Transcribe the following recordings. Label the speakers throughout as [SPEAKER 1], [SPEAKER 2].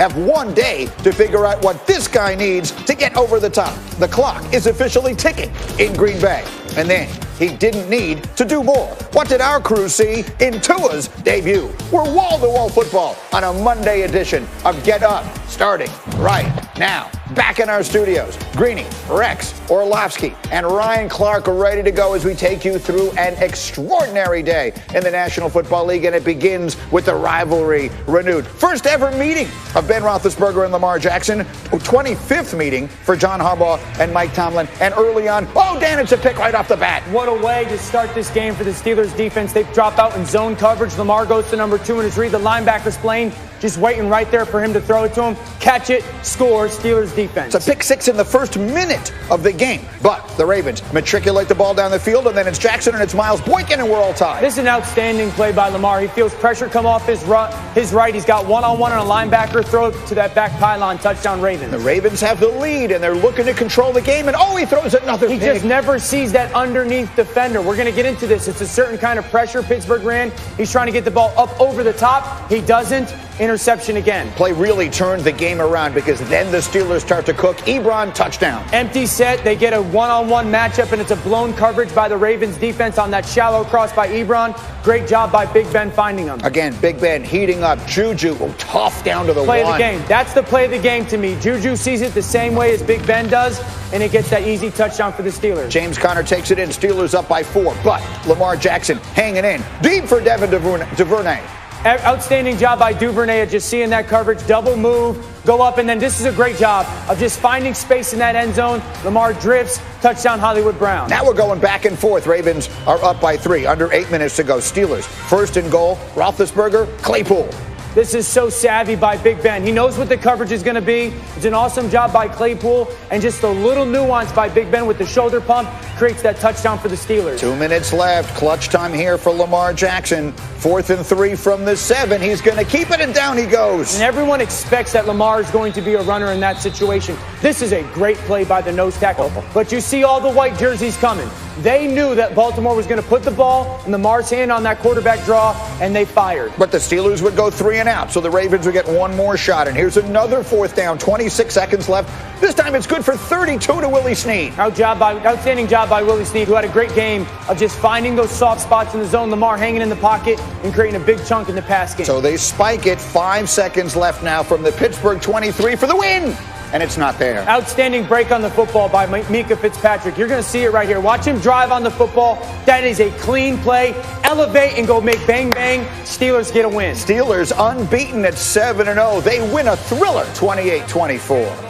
[SPEAKER 1] have one day to figure out what this guy needs to get over the top. The clock is officially ticking in Green Bay. And then he didn't need to do more. What did our crew see in Tua's debut? We're wall-to-wall football on a Monday edition of Get Up, starting right now. Back in our studios, Greeny, Rex, Orlovsky, and Ryan Clark are ready to go as we take you through an extraordinary day in the National Football League, and it begins with the rivalry renewed. First ever meeting of Ben Roethlisberger and Lamar Jackson, 25th meeting for John Harbaugh and Mike Tomlin, and early on, Dan, it's a pick right off the bat.
[SPEAKER 2] What a way to start this game for the Steelers defense. They drop out in zone coverage. Lamar goes to number 2 in his read. The linebacker's playing, just waiting right there for him to throw it to him. Catch it, score, Steelers defense.
[SPEAKER 1] It's a pick six in the first minute of the game. But the Ravens matriculate the ball down the field, and then it's Jackson and it's Miles Boykin, and we're all tied.
[SPEAKER 2] This is an outstanding play by Lamar. He feels pressure come off his right. He's got one-on-one on a linebacker. Throw it to that back pylon. Touchdown, Ravens.
[SPEAKER 1] The Ravens have the lead, and they're looking to control the game, and he throws another pick.
[SPEAKER 2] He just never sees that underneath defender. We're going to get into this. It's a certain kind of pressure Pittsburgh ran. He's trying to get the ball up over the top. He doesn't. Interception again.
[SPEAKER 1] Play really turned the game around because then the Steelers start to cook. Ebron, touchdown.
[SPEAKER 2] Empty set. They get a one-on-one matchup, and it's a blown coverage by the Ravens defense on that shallow cross by Ebron. Great job by Big Ben finding him.
[SPEAKER 1] Again, Big Ben heating up. Juju, tough down to the
[SPEAKER 2] play
[SPEAKER 1] one.
[SPEAKER 2] Of the game. That's the play of the game to me. Juju sees it the same way as Big Ben does, and it gets that easy touchdown for the Steelers.
[SPEAKER 1] James Conner takes it in. Steelers up by 4, but Lamar Jackson hanging in. Deep for Devin Duvernay.
[SPEAKER 2] Outstanding job by Duvernay of just seeing that coverage, double move, go up, and then this is a great job of just finding space in that end zone. Lamar drifts, touchdown Hollywood Brown.
[SPEAKER 1] Now we're going back and forth. Ravens are up by 3, under 8 minutes to go. Steelers, first and goal, Roethlisberger, Claypool.
[SPEAKER 2] This is so savvy by Big Ben. He knows what the coverage is going to be. It's an awesome job by Claypool, and just a little nuance by Big Ben with the shoulder pump creates that touchdown for the Steelers.
[SPEAKER 1] 2 minutes left. Clutch time here for Lamar Jackson. 4th and 3 from the 7. He's going to keep it, and down he goes.
[SPEAKER 2] And everyone expects that Lamar is going to be a runner in that situation. This is a great play by the nose tackle. But you see all the white jerseys coming. They knew that Baltimore was going to put the ball in Lamar's hand on that quarterback draw, and they fired.
[SPEAKER 1] But the Steelers would go 3 and out, so the Ravens would get one more shot. And here's another 4th down, 26 seconds left. This time it's good for 32 to Willie Snead.
[SPEAKER 2] Outstanding job by Willie Snead, who had a great game of just finding those soft spots in the zone. Lamar hanging in the pocket and creating a big chunk in the pass game.
[SPEAKER 1] So they spike it. 5 seconds left now from the Pittsburgh 23 for the win. And it's not there.
[SPEAKER 2] Outstanding break on the football by Mika Fitzpatrick. You're going to see it right here. Watch him drive on the football. That is a clean play. Elevate and go make bang, bang. Steelers get a win.
[SPEAKER 1] Steelers unbeaten at 7-0. They win a thriller 28-24.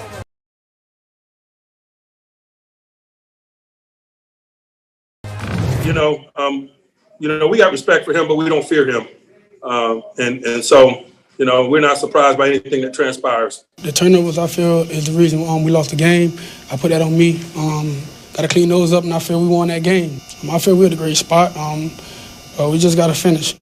[SPEAKER 3] We got respect for him, but we don't fear him. And so, we're not surprised by anything that transpires.
[SPEAKER 4] The turnovers, I feel, is the reason we lost the game. I put that on me. Got to clean those up, and I feel we won that game. I feel we're at a great spot. We just got to finish.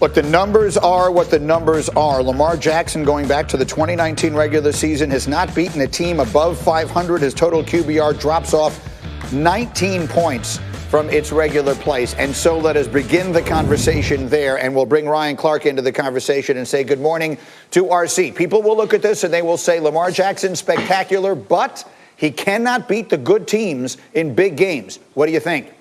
[SPEAKER 1] Look, the numbers are what the numbers are. Lamar Jackson, going back to the 2019 regular season, has not beaten a team above 500. His total QBR drops off 19 points from its regular place. And so let us begin the conversation there, and we'll bring Ryan Clark into the conversation and say good morning to RC. People will look at this and they will say Lamar Jackson spectacular, but he cannot beat the good teams in big games. What do you think?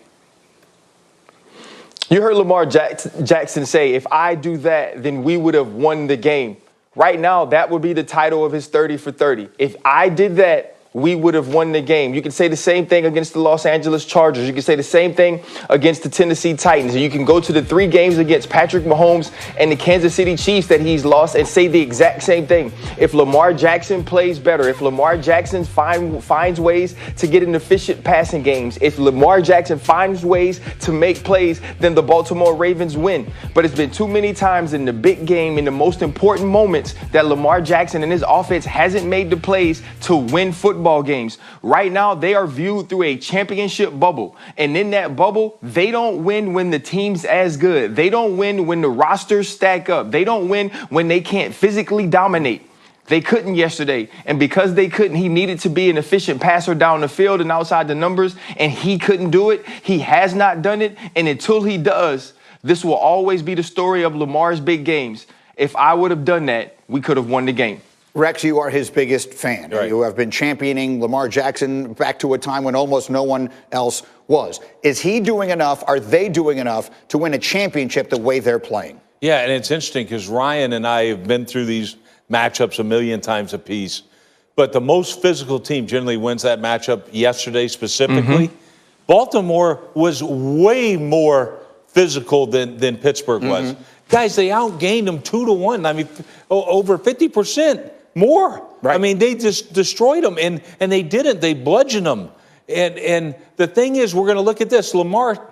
[SPEAKER 5] You heard Lamar Jackson say, if I do that, then we would have won the game. Right now, that would be the title of his 30 for 30. If I did that, we would have won the game. You can say the same thing against the Los Angeles Chargers. You can say the same thing against the Tennessee Titans. You can go to the 3 games against Patrick Mahomes and the Kansas City Chiefs that he's lost and say the exact same thing. If Lamar Jackson plays better, if Lamar Jackson finds ways to get in efficient passing games, if Lamar Jackson finds ways to make plays, then the Baltimore Ravens win. But it's been too many times in the big game, in the most important moments, that Lamar Jackson and his offense hasn't made the plays to win football games. Right now, they are viewed through a championship bubble. And in that bubble, they don't win when the team's as good. They don't win when the rosters stack up. They don't win when they can't physically dominate. They couldn't yesterday. And because they couldn't, he needed to be an efficient passer down the field and outside the numbers. And he couldn't do it. He has not done it. And until he does, this will always be the story of Lamar's big games. If I would have done that, we could have won the game.
[SPEAKER 1] Rex, you are his biggest fan.
[SPEAKER 6] Right.
[SPEAKER 1] You have been championing Lamar Jackson back to a time when almost no one else was. Is he doing enough? Are they doing enough to win a championship the way they're playing?
[SPEAKER 6] Yeah, and it's interesting because Ryan and I have been through these matchups a million times apiece. But the most physical team generally wins that matchup yesterday specifically. Baltimore was way more physical than Pittsburgh was. Guys, they outgained them 2-1. I mean, over 50% more.
[SPEAKER 1] Right.
[SPEAKER 6] I mean, they just destroyed them, and they didn't. They bludgeoned them. And the thing is, we're going to look at this. Lamar,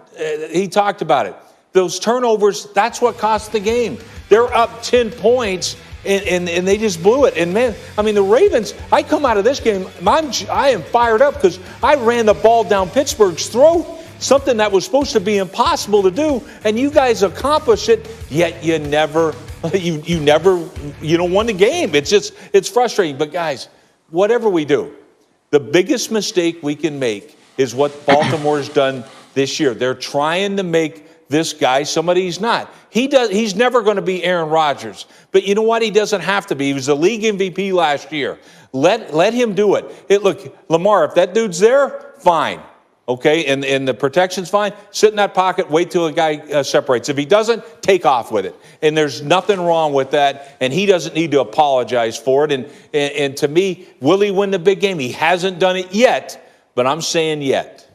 [SPEAKER 6] he talked about it. Those turnovers, that's what cost the game. They're up 10 points, and they just blew it. And, man, I mean, the Ravens, I come out of this game, I am fired up because I ran the ball down Pittsburgh's throat, something that was supposed to be impossible to do, and you guys accomplished it, yet you never won the game. It's frustrating. But, guys, whatever we do, the biggest mistake we can make is what Baltimore's done this year. They're trying to make this guy somebody he's not. He's never going to be Aaron Rodgers. But you know what? He doesn't have to be. He was the league MVP last year. Let him do it. Look, Lamar, if that dude's there, fine. Okay, and the protection's fine. Sit in that pocket, wait till a guy separates. If he doesn't, take off with it. And there's nothing wrong with that, and he doesn't need to apologize for it. And to me, will he win the big game? He hasn't done it yet, but I'm saying yet.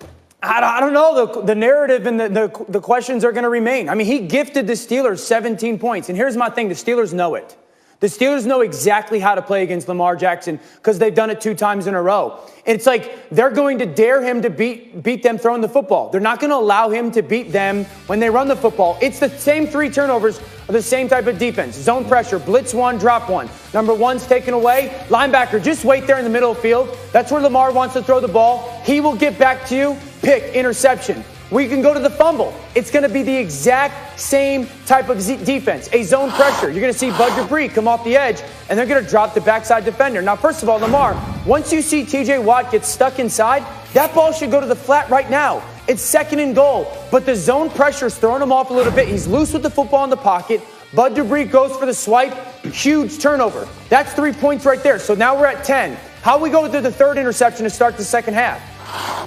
[SPEAKER 2] I don't know. The narrative and the questions are going to remain. I mean, he gifted the Steelers 17 points. And here's my thing. The Steelers know it. The Steelers know exactly how to play against Lamar Jackson because they've done it 2 times in a row. And it's like they're going to dare him to beat them throwing the football. They're not going to allow him to beat them when they run the football. It's the same 3 turnovers of the same type of defense. Zone pressure, blitz 1, drop 1. Number 1's taken away. Linebacker, just wait there in the middle of the field. That's where Lamar wants to throw the ball. He will get back to you. Pick, interception. We can go to the fumble. It's going to be the exact same type of defense, a zone pressure. You're going to see Bud Dupree come off the edge, and they're going to drop the backside defender. Now, first of all, Lamar, once you see T.J. Watt get stuck inside, that ball should go to the flat right now. It's 2nd and goal, but the zone pressure is throwing him off a little bit. He's loose with the football in the pocket. Bud Dupree goes for the swipe. Huge turnover. That's 3 points right there. So now we're at 10. How we go to the 3rd interception to start the second half?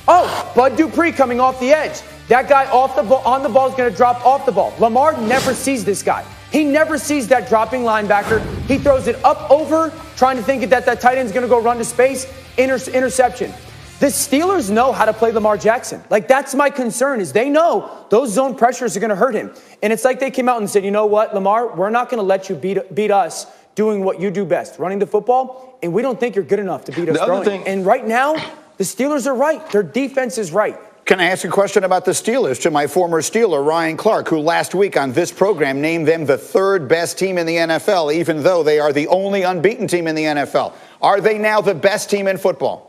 [SPEAKER 2] Oh, Bud Dupree coming off the edge. That guy on the ball is going to drop off the ball. Lamar never sees this guy. He never sees that dropping linebacker. He throws it up over, trying to think that tight end's going to go run to space. Interception. The Steelers know how to play Lamar Jackson. Like, that's my concern, is they know those zone pressures are going to hurt him. And it's like they came out and said, you know what, Lamar, we're not going to let you beat us doing what you do best, running the football, and we don't think you're good enough to beat us throwing. And right now, the Steelers are right. Their defense is right.
[SPEAKER 1] Can I ask a question about the Steelers to my former Steeler, Ryan Clark, who last week on this program named them the 3rd best team in the NFL, even though they are the only unbeaten team in the NFL. Are they now the best team in football?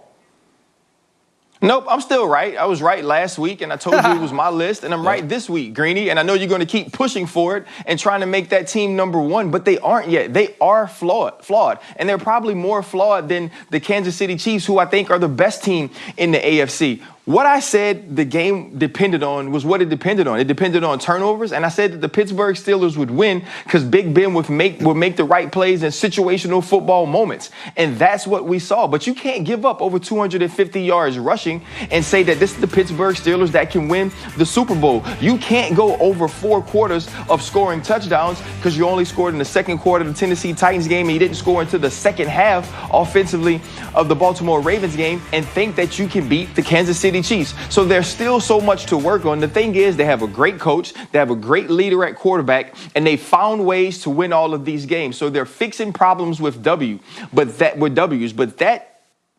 [SPEAKER 5] Nope, I'm still right. I was right last week, and I told you it was my list, and I'm right this week, Greeny. And I know you're going to keep pushing for it and trying to make that team number 1, but they aren't yet. They are flawed, and they're probably more flawed than the Kansas City Chiefs, who I think are the best team in the AFC. What I said the game depended on was what it depended on. It depended on turnovers, and I said that the Pittsburgh Steelers would win because Big Ben would make the right plays in situational football moments, and that's what we saw. But you can't give up over 250 yards rushing and say that this is the Pittsburgh Steelers that can win the Super Bowl. You can't go over 4 quarters of scoring touchdowns because you only scored in the 2nd quarter of the Tennessee Titans game, and you didn't score until the 2nd half offensively of the Baltimore Ravens game, and think that you can beat the Kansas City Chiefs. So there's still so much to work on. The thing is, they have a great coach, they have a great leader at quarterback, and they found ways to win all of these games. So they're fixing problems with W's, but that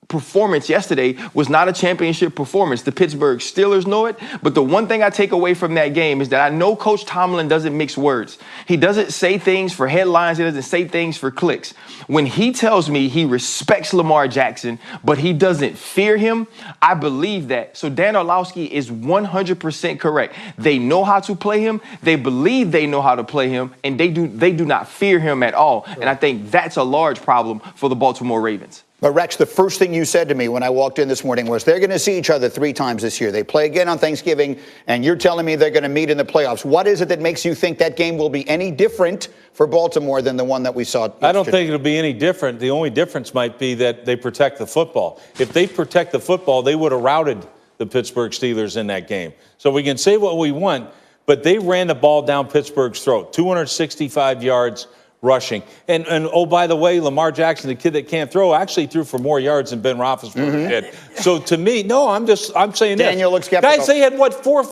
[SPEAKER 5] performance yesterday was not a championship performance. The Pittsburgh Steelers know it, but the one thing I take away from that game is that I know Coach Tomlin doesn't mix words. He doesn't say things for headlines. He doesn't say things for clicks. When he tells me he respects Lamar Jackson, but he doesn't fear him, I believe that. So Dan Orlovsky is 100% correct. They know how to play him. They believe they know how to play him, and they do not fear him at all. And I think that's a large problem for the Baltimore Ravens.
[SPEAKER 1] But Rex, the first thing you said to me when I walked in this morning was they're going to see each other 3 times this year. They play again on Thanksgiving, and you're telling me they're going to meet in the playoffs. What is it that makes you think that game will be any different for Baltimore than the one that we saw yesterday?
[SPEAKER 6] I don't think it'll be any different. The only difference might be that they protect the football. If they protect the football, they would have routed the Pittsburgh Steelers in that game. So we can say what we want, but they ran the ball down Pittsburgh's throat, 265 yards rushing. And oh, by the way, Lamar Jackson, the kid that can't throw, actually threw for more yards than Ben Roethlisberger did. So to me, no, I'm saying
[SPEAKER 1] Daniel
[SPEAKER 6] this.
[SPEAKER 1] looks skeptical.
[SPEAKER 6] Guys, they had, what, 4